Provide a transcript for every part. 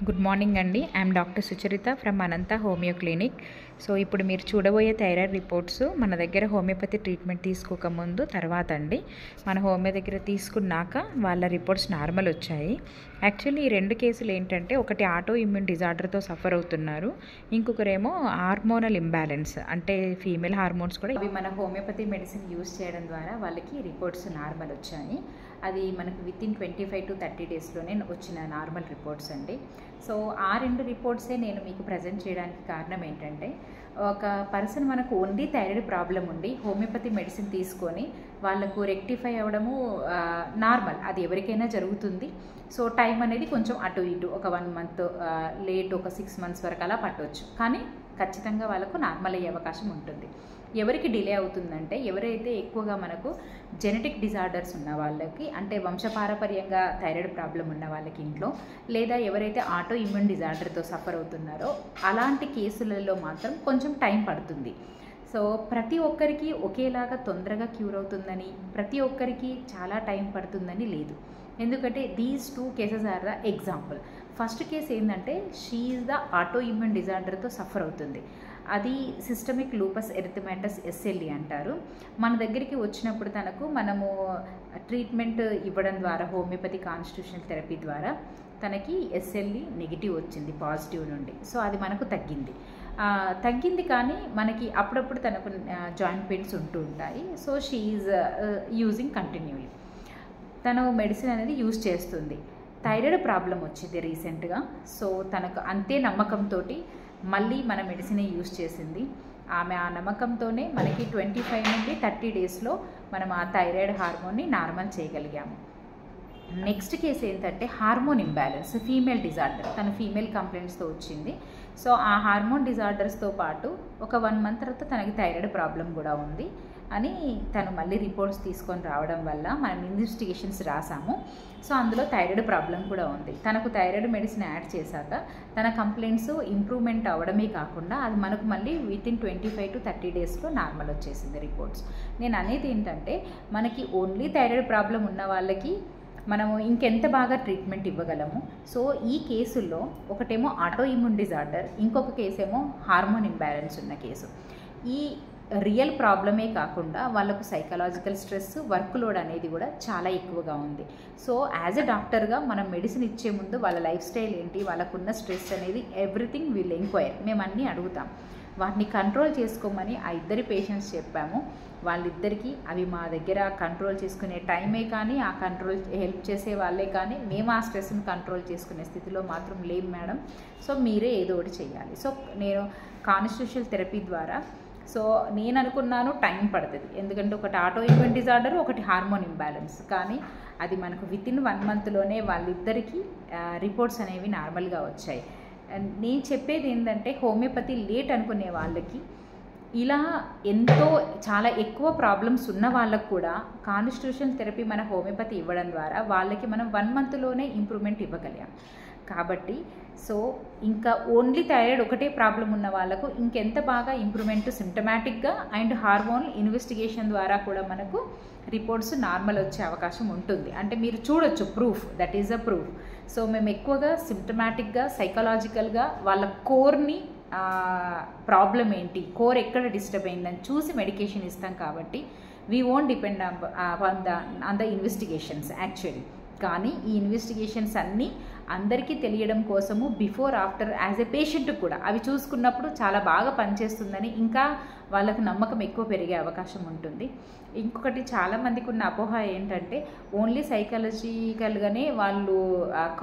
Good morning అండి. I'm doctor Sucharita from Anantha homeo clinic. So ఇప్పుడు మీరు చూడబోయే థైరాయిడ్ రిపోర్ట్స్ మన దగ్గర హోమియోపతి ట్రీట్మెంట్ తీసుకోకముందు తర్వాత అండి. మన హోమియో దగ్గర తీసుకున్నాక వాళ్ళ రిపోర్ట్స్ నార్మల్ వచ్చాయి. యాక్చువల్లీ ఈ రెండు కేసులు ఏంటంటే, ఒకటి ఆటో ఇమ్యూన్ డిజార్డర్తో సఫర్ అవుతున్నారు, ఇంకొకరేమో హార్మోనల్ ఇంబ్యాలెన్స్, అంటే ఫీమేల్ హార్మోన్స్ కూడా ఇవి మన హోమియోపతి మెడిసిన్ యూస్ చేయడం ద్వారా వాళ్ళకి రిపోర్ట్స్ నార్మల్ వచ్చాయి. అది మనకు వితిన్ 25 to 30 డేస్లోనే వచ్చిన నార్మల్ రిపోర్ట్స్ అండి. సో ఆ రెండు రిపోర్ట్సే నేను మీకు ప్రజెంట్ చేయడానికి కారణం ఏంటంటే, ఒక పర్సన్ మనకు ఓన్లీ థైరాయిడ్ ప్రాబ్లం ఉండి హోమియోపతి మెడిసిన్ తీసుకొని వాళ్ళకు రెక్టిఫై అవ్వడము నార్మల్, అది ఎవరికైనా జరుగుతుంది. సో టైం అనేది కొంచెం అటు ఇటు ఒక 1 month లేట్, ఒక 6 months వరకు అలా పట్టవచ్చు, కానీ ఖచ్చితంగా వాళ్ళకు నార్మల్ అయ్యే అవకాశం ఉంటుంది. ఎవరికి డిలే అవుతుందంటే, ఎవరైతే ఎక్కువగా మనకు జెనెటిక్ డిజార్డర్స్ ఉన్న వాళ్ళకి, అంటే వంశపారపర్యంగా థైరాయిడ్ ప్రాబ్లం ఉన్న వాళ్ళకి ఇంట్లో, లేదా ఎవరైతే ఆటో ఇమ్యూన్ డిజార్డర్తో సఫర్ అవుతున్నారో అలాంటి కేసులలో మాత్రం కొంచెం టైం పడుతుంది. సో ప్రతి ఒక్కరికి ఒకేలాగా తొందరగా క్యూర్ అవుతుందని, ప్రతి ఒక్కరికి చాలా టైం పడుతుందని లేదు. ఎందుకంటే these 2 cases are the example. First case ఏంటంటే, she is the auto immune డిజార్డర్తో సఫర్ అవుతుంది. అది సిస్టమిక్ లూపస్ ఎరిథమెటస్ SLE అంటారు. మన దగ్గరికి వచ్చినప్పుడు మనము ట్రీట్మెంట్ ఇవ్వడం ద్వారా, హోమియోపతి కాన్స్టిట్యూషనల్ థెరపీ ద్వారా తనకి SLE నెగిటివ్ వచ్చింది పాజిటివ్ నుండి. సో అది మనకు తగ్గింది, కానీ మనకి అప్పుడప్పుడు తనకు జాయింట్ పెయిన్స్ ఉంటూ ఉంటాయి. So she is using continually, తను మెడిసిన్ అనేది యూజ్ చేస్తుంది. థైరాయిడ్ ప్రాబ్లం వచ్చింది రీసెంట్గా. సో తనకు అంతే నమ్మకంతో మళ్ళీ మన మెడిసినే యూజ్ చేసింది. ఆమె ఆ నమ్మకంతోనే మనకి 25 నుండి 30 డేస్లో మనం ఆ థైరాయిడ్ హార్మోన్ని నార్మల్ చేయగలిగాము. నెక్స్ట్ కేసు ఏంటంటే, హార్మోన్ ఇంబ్యాలెన్స్, ఫీమేల్ డిజార్డర్. తను ఫీమేల్ కంప్లైంట్స్తో వచ్చింది. సో ఆ హార్మోన్ డిజార్డర్స్తో పాటు ఒక 1 month తర్వాత తనకి థైరాయిడ్ ప్రాబ్లం కూడా ఉంది అని తను మళ్ళీ రిపోర్ట్స్ తీసుకొని రావడం వల్ల మనం ఇన్వెస్టిగేషన్స్ రాసాము. సో అందులో థైరాయిడ్ ప్రాబ్లం కూడా ఉంది. తనకు థైరాయిడ్ మెడిసిన్ యాడ్ చేశాక తన కంప్లైంట్స్ ఇంప్రూవ్మెంట్ అవ్వడమే కాకుండా అది మనకు మళ్ళీ వితిన్ 25 to 30 డేస్లో నార్మల్ వచ్చేసింది రిపోర్ట్స్. నేను అనేది ఏంటంటే, మనకి ఓన్లీ థైరాయిడ్ ప్రాబ్లం ఉన్న వాళ్ళకి మనము ఇంకెంత బాగా ట్రీట్మెంట్ ఇవ్వగలము. సో ఈ కేసుల్లో ఒకటేమో ఆటో ఇమ్యూన్ డిజార్డర్, ఇంకొక కేసేమో హార్మోన్ ఇంబ్యాలెన్స్ ఉన్న కేసు. ఈ రియల్ ప్రాబ్లమే కాకుండా వాళ్ళకు సైకలాజికల్ స్ట్రెస్, వర్క్ లోడ్ అనేది కూడా చాలా ఎక్కువగా ఉంది. సో యాజ్ ఎ డాక్టర్గా మనం మెడిసిన్ ఇచ్చే ముందు వాళ్ళ లైఫ్ స్టైల్ ఏంటి, వాళ్ళకున్న స్ట్రెస్ అనేది ఎవ్రీథింగ్ విల్ ఎంక్వైర్. మేము అన్నీ అడుగుతాం. వాటిని కంట్రోల్ చేసుకోమని ఆ ఇద్దరి పేషెంట్స్ చెప్పాము. వాళ్ళిద్దరికీ అవి మా దగ్గర కంట్రోల్ చేసుకునే టైమే కానీ, ఆ కంట్రోల్ హెల్ప్ చేసే వాళ్ళే కానీ, మేము ఆ స్ట్రెస్ని కంట్రోల్ చేసుకునే స్థితిలో మాత్రం లేం మేడం. సో మీరే ఏదో ఒకటి చేయాలి. సో నేను కాన్స్టిట్యూషనల్ థెరపీ ద్వారా, సో నేను అనుకున్నాను టైం పడుతుంది, ఎందుకంటే ఒకటి ఆటో ఇమ్యూన్ డిజార్డర్, ఒకటి హార్మోన్ ఇంబ్యాలెన్స్, కానీ అది మనకు వితిన్ 1 monthలోనే వాళ్ళిద్దరికీ రిపోర్ట్స్ అనేవి నార్మల్గా వచ్చాయి. నేను చెప్పేది ఏంటంటే, హోమియోపతి లేట్ అనుకునే వాళ్ళకి, ఇలా చాలా ఎక్కువ ప్రాబ్లమ్స్ ఉన్న వాళ్ళకు కూడా కాన్స్టిట్యూషనల్ థెరపీ మన హోమియోపతి ఇవ్వడం ద్వారా వాళ్ళకి మనం 1 monthలోనే ఇంప్రూవ్మెంట్ ఇవ్వగలిగాం. కాబట్టి సో ఇంకా ఓన్లీ థైరాయిడ్ ఒకటే ప్రాబ్లం ఉన్న వాళ్ళకు ఇంకెంత బాగా ఇంప్రూవ్మెంట్ సిమ్టమాటిక్గా అండ్ హార్మోన్ ఇన్వెస్టిగేషన్ ద్వారా కూడా మనకు రిపోర్ట్స్ నార్మల్ వచ్చే అవకాశం ఉంటుంది. అంటే మీరు చూడొచ్చు, proof, that is a proof. So మేము ఎక్కువగా సిమ్టమాటిక్గా, సైకలాజికల్గా వాళ్ళ కోర్ని, ప్రాబ్లం ఏంటి, కోర్ ఎక్కడ డిస్టర్బ్ అయిందని చూసి మెడికేషన్ ఇస్తాం. కాబట్టి we won't depend on the investigations actually. కానీ ఈ ఇన్వెస్టిగేషన్స్ అన్నీ అందరికీ తెలియడం కోసము before after as a patient కూడా అవి చూసుకున్నప్పుడు చాలా బాగా పనిచేస్తుందని ఇంకా వాళ్ళకు నమ్మకం ఎక్కువ పెరిగే అవకాశం ఉంటుంది. ఇంకొకటి, చాలామందికి ఉన్న అపోహ ఏంటంటే, ఓన్లీ సైకాలజికల్గానే వాళ్ళు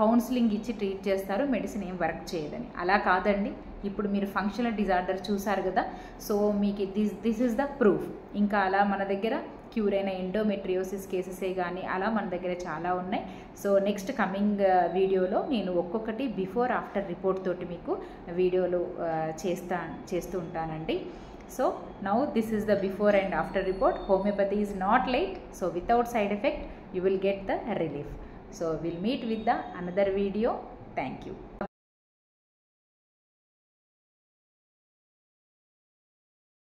కౌన్సిలింగ్ ఇచ్చి ట్రీట్ చేస్తారు, మెడిసిన్ ఏం వర్క్ చేయదని. అలా కాదండి. ఇప్పుడు మీరు ఫంక్షనల్ డిజార్డర్ చూసారు కదా. సో మీకు దిస్ ఈజ్ ద ప్రూఫ్. ఇంకా అలా మన దగ్గర క్యూర్ అయిన ఎండోమెట్రియోసిస్ కేసెసే కానీ అలా మన దగ్గర చాలా ఉన్నాయి. సో నెక్స్ట్ కమింగ్ వీడియోలో నేను ఒక్కొక్కటి బిఫోర్ ఆఫ్టర్ రిపోర్ట్ తోటి మీకు వీడియోలు చేస్తూ ఉంటానండి. So now this is the before and after report. Homeopathy is not light. So without side effect you will get the relief. So we'll meet with the another video. Thank you.